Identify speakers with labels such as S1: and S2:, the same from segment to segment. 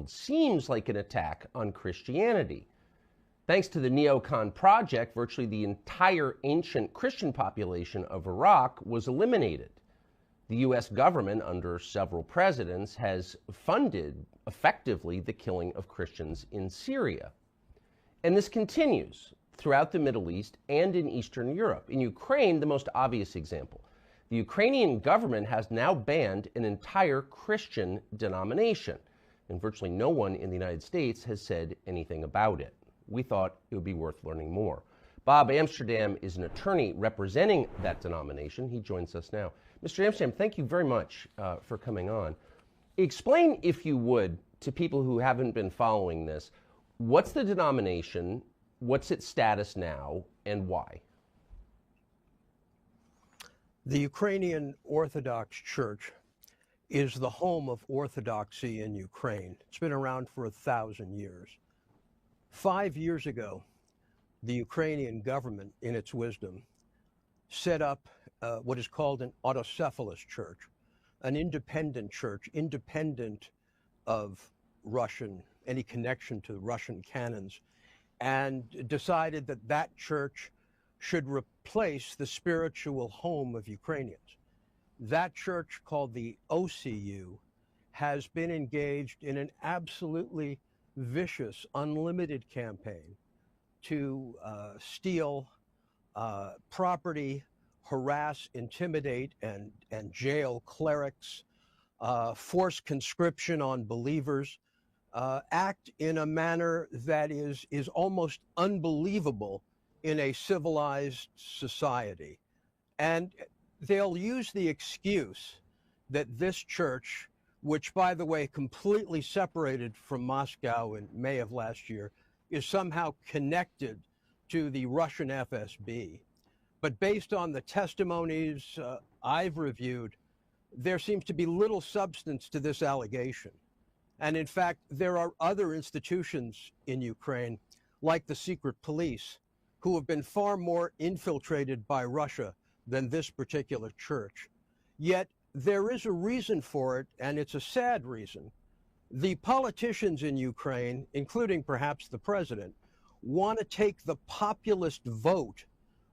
S1: world seems like an attack on Christianity. Thanks to the neocon project, virtually the entire ancient Christian population of Iraq was eliminated. The U.S. government, under several presidents, has funded effectively the killing of Christians in Syria. And this continues throughout the Middle East and in Eastern Europe. In Ukraine, the most obvious example. The Ukrainian government has now banned an entire Christian denomination, and virtually no one in the United States has said anything about it. We thought it would be worth learning more. Bob Amsterdam is an attorney representing that denomination. He joins us now. Mr. Amsterdam, thank you very much for coming on. Explain, if you would, to people who haven't been following this, what's the denomination, what's its status now, and why?
S2: The Ukrainian Orthodox Church is the home of Orthodoxy in Ukraine. It's been around for 1,000 years. 5 years ago, the Ukrainian government, in its wisdom, set up what is called an autocephalous church, an independent church, independent of any connection to Russian canons, and decided that that church should replace the spiritual home of Ukrainians. That church, called the OCU, has been engaged in an absolutely vicious, unlimited campaign to steal property, harass, intimidate, and jail clerics, force conscription on believers, act in a manner that is almost unbelievable in a civilized society. And they'll use the excuse that this church, which, by the way, completely separated from Moscow in May of last year, is somehow connected to the Russian FSB. But based on the testimonies I've reviewed, there seems to be little substance to this allegation. And in fact, there are other institutions in Ukraine, like the secret police, who have been far more infiltrated by Russia than this particular church. Yet there is a reason for it, and it's a sad reason. The politicians in Ukraine, including perhaps the president, want to take the populist vote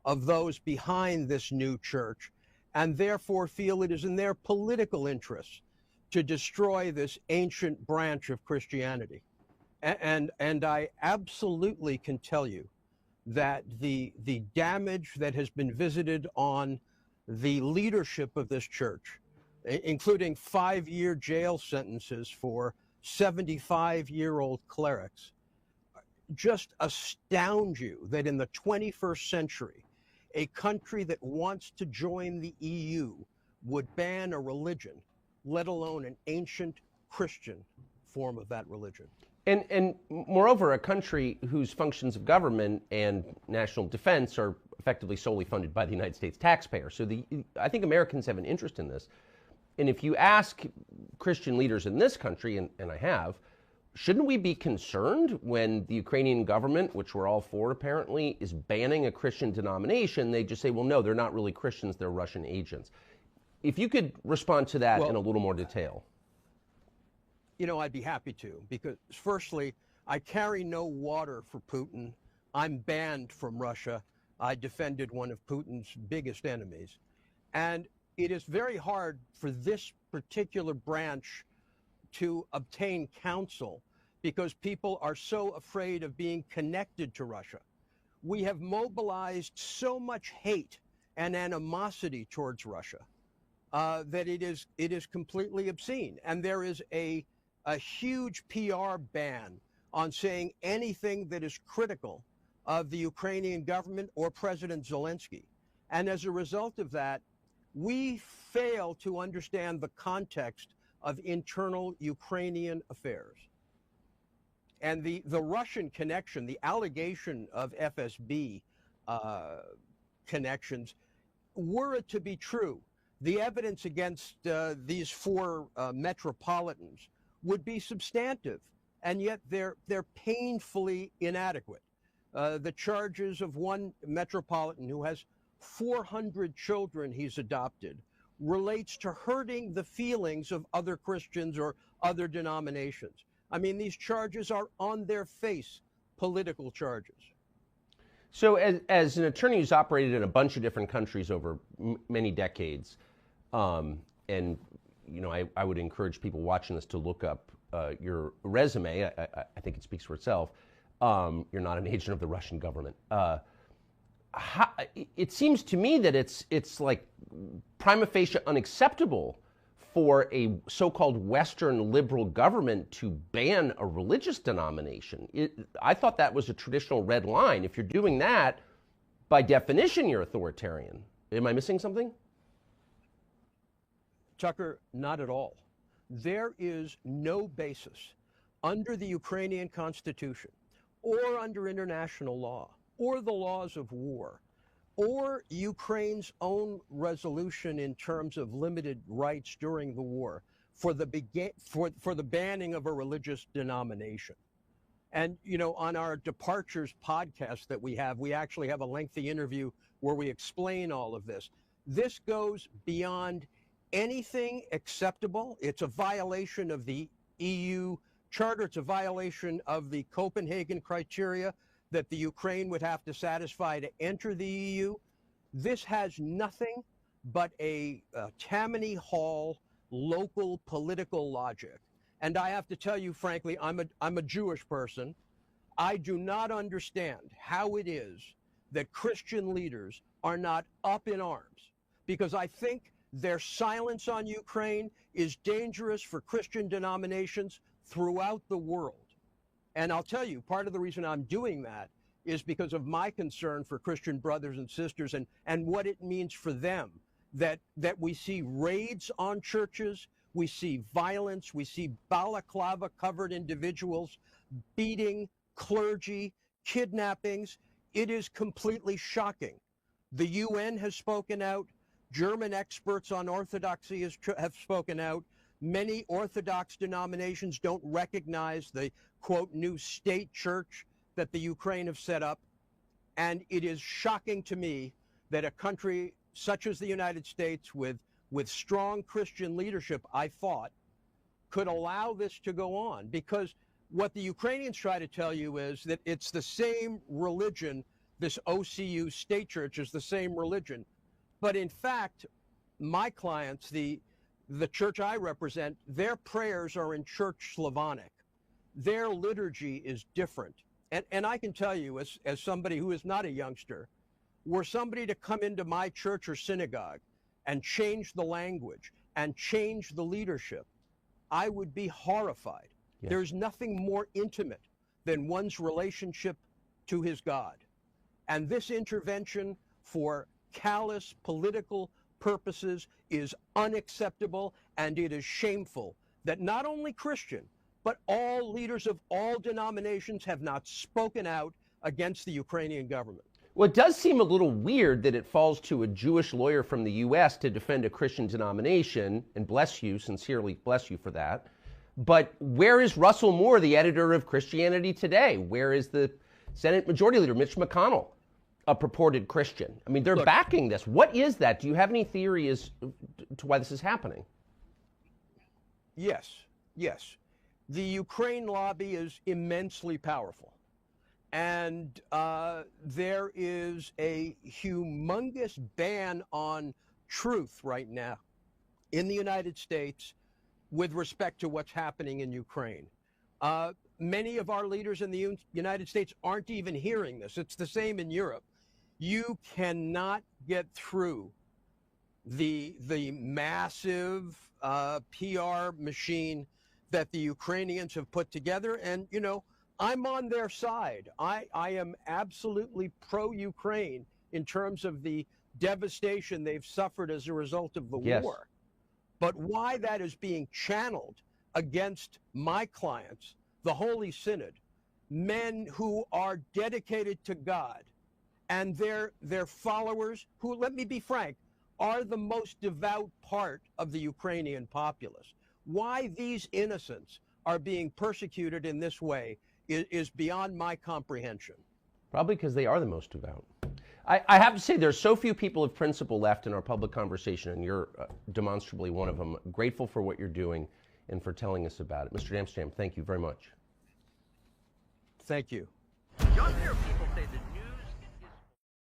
S2: of those behind this new church, and therefore feel it is in their political interests to destroy this ancient branch of Christianity. And I absolutely can tell you that the damage that has been visited on the leadership of this church, including 5-year jail sentences for 75-year-old clerics, just astound you that in the 21st century, a country that wants to join the EU would ban a religion, let alone an ancient Christian form of that religion.
S1: And moreover, a country whose functions of government and national defense are effectively solely funded by the United States taxpayer. So I think Americans have an interest in this. And if you ask Christian leaders in this country, and I have, shouldn't we be concerned when the Ukrainian government, which we're all for apparently, is banning a Christian denomination? They just say, well, no, they're not really Christians, they're Russian agents. If you could respond to that in a little more detail.
S2: You know, I'd be happy to, because firstly, I carry no water for Putin. I'm banned from Russia. I defended one of Putin's biggest enemies. And it is very hard for this particular branch to obtain counsel because people are so afraid of being connected to Russia. We have mobilized so much hate and animosity towards Russia that it is completely obscene. And there is a huge PR ban on saying anything that is critical of the Ukrainian government or President Zelensky. And as a result of that, we fail to understand the context of internal Ukrainian affairs. And the Russian connection, the allegation of FSB connections, were it to be true, the evidence against these 4 metropolitans would be substantive, and yet they're painfully inadequate. The charges of one metropolitan who has 400 children he's adopted relates to hurting the feelings of other Christians or other denominations. I mean, these charges are on their face political charges.
S1: So as an attorney who's operated in a bunch of different countries over many decades, and I would encourage people watching this to look up your resume. I think it speaks for itself. You're not an agent of the Russian government. It seems to me that it's like prima facie unacceptable for a so-called Western liberal government to ban a religious denomination. I thought that was a traditional red line. If you're doing that, by definition, you're authoritarian. Am I missing something?
S2: Tucker, not at all. There is no basis under the Ukrainian Constitution or under international law or the laws of war or Ukraine's own resolution in terms of limited rights during the war for the banning of a religious denomination. And, on our Departures podcast that we actually have a lengthy interview where we explain all of this. This goes beyond anything acceptable. It's a violation of the EU Charter. It's a violation of the Copenhagen criteria that the Ukraine would have to satisfy to enter the EU. This has nothing but a Tammany Hall local political logic. And I have to tell you, frankly, I'm a Jewish person. I do not understand how it is that Christian leaders are not up in arms, because I think their silence on Ukraine is dangerous for Christian denominations throughout the world. And I'll tell you, part of the reason I'm doing that is because of my concern for Christian brothers and sisters and what it means for them, that we see raids on churches, we see violence, we see balaclava-covered individuals beating clergy, kidnappings. It is completely shocking. The UN has spoken out. German experts on orthodoxy have spoken out. Many Orthodox denominations don't recognize the, quote, new state church that the Ukraine have set up. And it is shocking to me that a country such as the United States with strong Christian leadership, I thought, could allow this to go on. Because what the Ukrainians try to tell you is that it's the same religion, this OCU state church is the same religion. But in fact, my clients, the church I represent, their prayers are in Church Slavonic. Their liturgy is different. And I can tell you, as somebody who is not a youngster, were somebody to come into my church or synagogue and change the language and change the leadership, I would be horrified. Yes. There's nothing more intimate than one's relationship to his God. And this intervention for callous political purposes is unacceptable, and it is shameful that not only Christian, but all leaders of all denominations have not spoken out against the Ukrainian government.
S1: Well, it does seem a little weird that it falls to a Jewish lawyer from the U.S. to defend a Christian denomination, and bless you, sincerely bless you for that. But where is Russell Moore, the editor of Christianity Today? Where is the Senate Majority Leader, Mitch McConnell, a purported Christian? I mean, they're backing this. What is that? Do you have any theory as to why this is happening?
S2: Yes. The Ukraine lobby is immensely powerful. And there is a humongous ban on truth right now in the United States with respect to what's happening in Ukraine. Many of our leaders in the United States aren't even hearing this. It's the same in Europe. You cannot get through the massive PR machine that the Ukrainians have put together. And, I'm on their side. I am absolutely pro-Ukraine in terms of the devastation they've suffered as a result of the war. But why that is being channeled against my clients, the Holy Synod, men who are dedicated to God, and their followers, who, let me be frank, are the most devout part of the Ukrainian populace. Why these innocents are being persecuted in this way is beyond my comprehension.
S1: Probably because they are the most devout. I have to say, there's so few people of principle left in our public conversation, and you're demonstrably one of them. Grateful for what you're doing. and for telling us about it. Mr. Amsterdam, thank you very much.
S2: Thank you.
S3: Young people